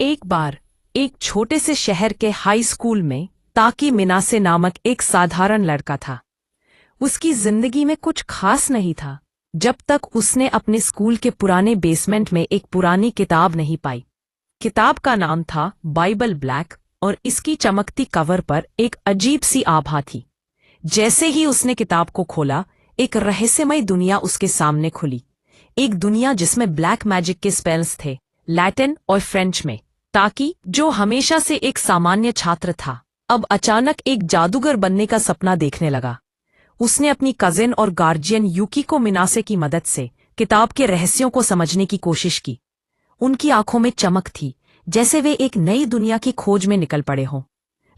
एक बार एक छोटे से शहर के हाई स्कूल में ताकी मिनासे नामक एक साधारण लड़का था। उसकी जिंदगी में कुछ खास नहीं था जब तक उसने अपने स्कूल के पुराने बेसमेंट में एक पुरानी किताब नहीं पाई। किताब का नाम था बाइबल ब्लैक और इसकी चमकती कवर पर एक अजीब सी आभा थी। जैसे ही उसने किताब को खोला, एक रहस्यमय दुनिया उसके सामने खुली। एक दुनिया जिसमें ब्लैक मैजिक के स्पेल्स थे, लैटिन और फ्रेंच में। ताकि, जो हमेशा से एक सामान्य छात्र था, अब अचानक एक जादूगर बनने का सपना देखने लगा। उसने अपनी कजिन और गार्जियन यूकिको मिनासे की मदद से किताब के रहस्यों को समझने की कोशिश की। उनकी आंखों में चमक थी, जैसे वे एक नई दुनिया की खोज में निकल पड़े हों।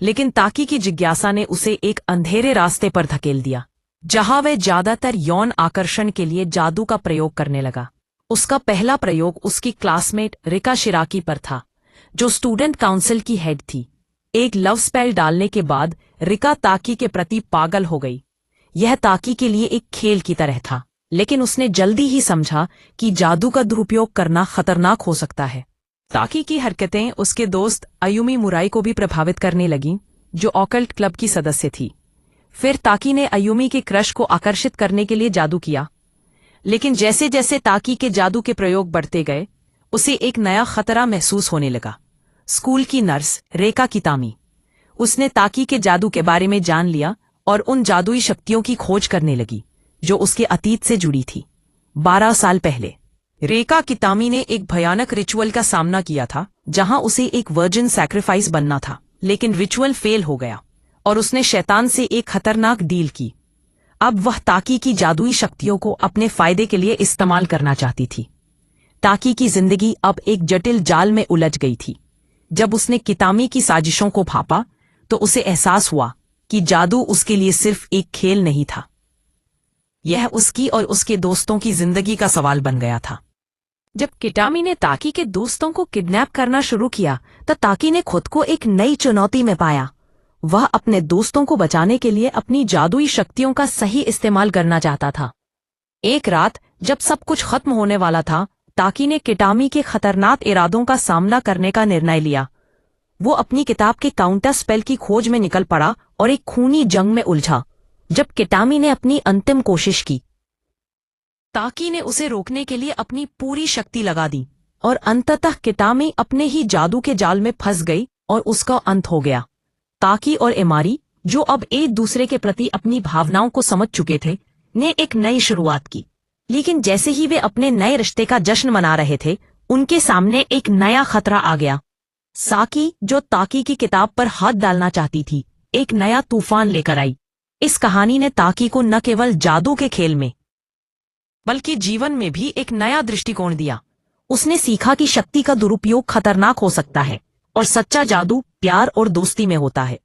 लेकिन ताकी की जिज्ञासा ने उसे एक अंधेरे रास्ते पर धकेल दिया, जहां वह ज्यादातर यौन आकर्षण के लिए जादू का प्रयोग करने लगा। उसका पहला प्रयोग उसकी क्लासमेट रिका शिराकी पर था, जो स्टूडेंट काउंसिल की हेड थी। एक लव स्पेल डालने के बाद रिका ताकी के प्रति पागल हो गई। यह ताकी के लिए एक खेल की तरह था, लेकिन उसने जल्दी ही समझा कि जादू का दुरुपयोग करना खतरनाक हो सकता है। ताकी की हरकतें उसके दोस्त अयुमी मुराई को भी प्रभावित करने लगीं, जो ऑकल्ट क्लब की सदस्य थी। फिर ताकी ने अयुमी के क्रश को आकर्षित करने के लिए जादू किया, लेकिन जैसे जैसे ताकी के जादू के प्रयोग बढ़ते गए, उसे एक नया खतरा महसूस होने लगा। स्कूल की नर्स रेका कितामी, उसने ताकी के जादू के बारे में जान लिया और उन जादुई शक्तियों की खोज करने लगी जो उसके अतीत से जुड़ी थी। 12 साल पहले रेका कितामी ने एक भयानक रिचुअल का सामना किया था, जहां उसे एक वर्जिन सैक्रिफाइस बनना था। लेकिन रिचुअल फेल हो गया और उसने शैतान से एक खतरनाक डील की। अब वह ताकी की जादुई शक्तियों को अपने फायदे के लिए इस्तेमाल करना चाहती थी। ताकी की जिंदगी अब एक जटिल जाल में उलझ गई थी। जब उसने कितामी की साजिशों को भांपा, तो उसे एहसास हुआ कि जादू उसके लिए सिर्फ एक खेल नहीं था, यह उसकी और उसके दोस्तों की जिंदगी का सवाल बन गया था। जब कितामी ने ताकी के दोस्तों को किडनैप करना शुरू किया, तो ताकी ने खुद को एक नई चुनौती में पाया। वह अपने दोस्तों को बचाने के लिए अपनी जादुई शक्तियों का सही इस्तेमाल करना चाहता था। एक रात जब सब कुछ खत्म होने वाला था, ताकी ने कितामी के खतरनाक इरादों का सामना करने का निर्णय लिया। वो अपनी किताब के काउंटर स्पेल की खोज में निकल पड़ा और एक खूनी जंग में उलझा। जब कितामी ने अपनी अंतिम कोशिश की, ताकी ने उसे रोकने के लिए अपनी पूरी शक्ति लगा दी और अंततः कितामी अपने ही जादू के जाल में फंस गई और उसका अंत हो गया। ताकी और एमारी, जो अब एक दूसरे के प्रति अपनी भावनाओं को समझ चुके थे, ने एक नई शुरुआत की। लेकिन जैसे ही वे अपने नए रिश्ते का जश्न मना रहे थे, उनके सामने एक नया खतरा आ गया। साकी, जो ताकी की किताब पर हाथ डालना चाहती थी, एक नया तूफान लेकर आई। इस कहानी ने ताकी को न केवल जादू के खेल में, बल्कि जीवन में भी एक नया दृष्टिकोण दिया। उसने सीखा कि शक्ति का दुरुपयोग खतरनाक हो सकता है और सच्चा जादू प्यार और दोस्ती में होता है।